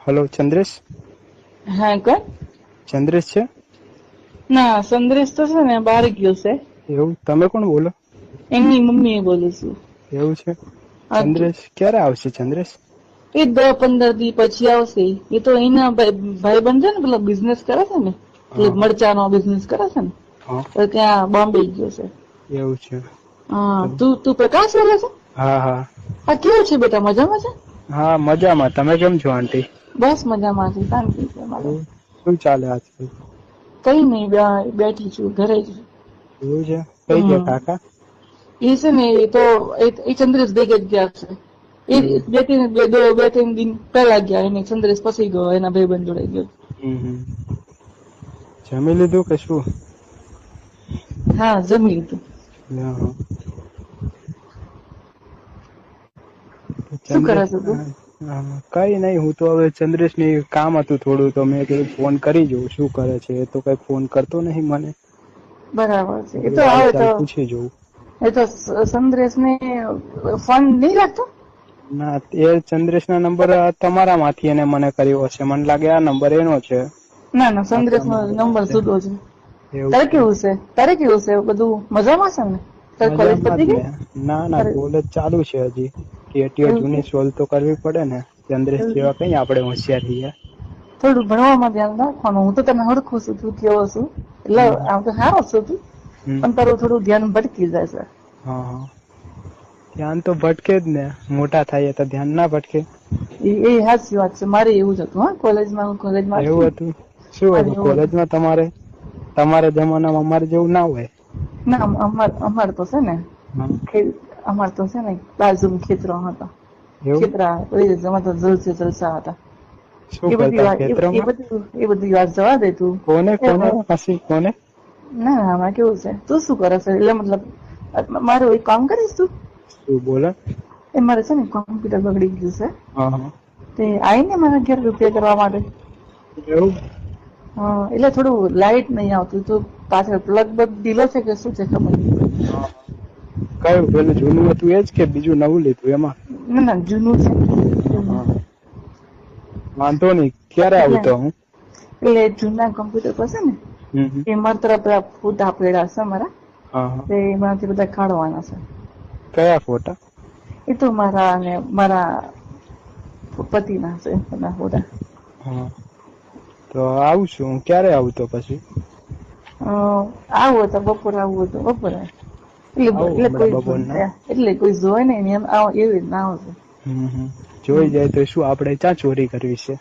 Hello Chandresh. હા કોણ? ચંદ્રેશ છે? ના, સંદ્રેશ તો છે ને બહાર ગયો છે. એવું? તમે કોણ બોલો? એમની મમ્મી બોલું છું. એવું છે? હા તો ચંદ્રેશ ક્યારે આવશે ચંદ્રેશ? એ 10-15 દી પછી આવશે. એ તો એના ભાઈબંધ છે ને, પેલા બિઝનેસ કરે છે ને, એટલે હા મરચાનો બિઝનેસ કરે છે ને, હા તો ત્યાં બોમ્બે ગયો છે. એવું છે. હા, તો તું પ્રકાશ બોલે છે? હા હા હા, કેવું છે બેટા, મજામાં છે? હા, મજામાં. તમે કેમ છો આંટી? બસ મજામાં છે, શાંતિ છે અમારે. એવું શું ચાલે આજકાલ? કઈ નઈ, બેઠી છું ઘરે જ. એવું છે? કઈ ગયા કાકા? એ છે ને, એ તો એ ચંદ્રેશ ભેગા જ ગયા છે. એ એવું બે-ત્રણ દિન પેલા ગયા. એને ચંદ્રેશ પછી ગયો, એના ભાઈબંધ જોડે ગયો. જમી લીધું કે શું? હા, જમી લીધું. હા. શું કરે ચંદ્રેશ છે તું? કઈ નઈ, હું તો હવે ચંદ્રેશ ને કામ હતું થોડું, તો મેં કીધું ફોન કરી જોઉં શું કરે છે. એ તો કઈ ફોન કરતો નહી મને. બરાબર છે. એ તો કીધું હાલ આવે ચાલ તો પૂછી જોવું. એ તો સંદ્રેશ ને ફોન નહી લાગતો? ના, એ ચંદ્રેશ ના નંબર તમારા માંથી એને મને કર્યો હશે. મને લાગે આ નંબર એનો છે. ના ના, સંદ્રેશ નો તમારો નંબર હશે જુદો છે. તારે કેવું છે? તારે કેવું છે? બધું મજામાં છે ને? તારી કોલેજ મજામાં જ પતી ને. ગઈ? ના ના, તારે કોલેજ ચાલુ છે હજી. કેટીઓ એવું છે? જૂની સોલ્વ તો કરવી પડે ને. ચંદ્રેશ એવું છે? જેવા કઈ આપડે હોશિયાર છીએ. થોડું ભણવામાં ધ્યાન રાખવાનું. હું તો તને ઓળખું છું, તું કેવો છું. એટલે હમ આમ તો સારો છું તું, હમ પણ તારું થોડું ધ્યાન ભટકી જાય છે. હા હા, ધ્યાન તો ભટકે જ ને. મોટા થાય તો ધ્યાન ના ભટકે. એ હાચી વાત છે. મારે એવું જ હતું. હા, કોલેજમાં હતી એવું ને, હતું? શું મારે હતું એવું હતું. કોલેજમાં તમારે? તમારા જમાનામાં અમારે જેવું ના હોય. ના, અમાર તો છે ને, હા. અમાર તો છે ને બાજુમાં ખેતરો હતા. એવું ખેતરા જલસા હતા. શું એ બધી કરતા વાત ખેતરમાં? એ બધી વાત જવા દે તું. કોને હસી કોને? ના, આમાં કેવું છે, તું શું કરે છે? એટલે મતલબ મારું એક કામ કરીશ તું? શું બોલો? એ મારે છે ને કોમ્પ્યુટર બગડી ગયું છે. હા હા. તે આઈ ને મારા ઘેર રિપેર કરવા માટે. એવું? હા, એટલે થોડું લાઈટ નહીં આવતું. તો પાછળ પ્લગ બગ ઢીલો છે કે શું છે ખબર નહીં પડતી. હા હા. કયું પેલું જૂનું હતું એજ કે બીજું નવું લીધું એમાં? ના ના, જૂનું છે. જૂનું. હા. વાંધો નઈ, ક્યારે આવું તો હું? એટલે જૂના કોમ્પ્યુટર પર છે ને, હમ. એમાં ફોટા પડ્યા છે મારા. હા હા. તે એમાંથી બધા કાઢવાના છે. કયા ફોટા? એ તો મારા પતિના છે બધા ફોટા. હા, તો આવું છું. ક્યારે આવું તો પછી? આવું તો બપોરે આવું તો બપોરે. આવું એટલે હમણાં કોઈ બપોરના કોઈ જોવે નઈ એમ એવી રીતના આવશે. જોઈ જાય તો શું આપડે ક્યાં ચોરી કરવી છે.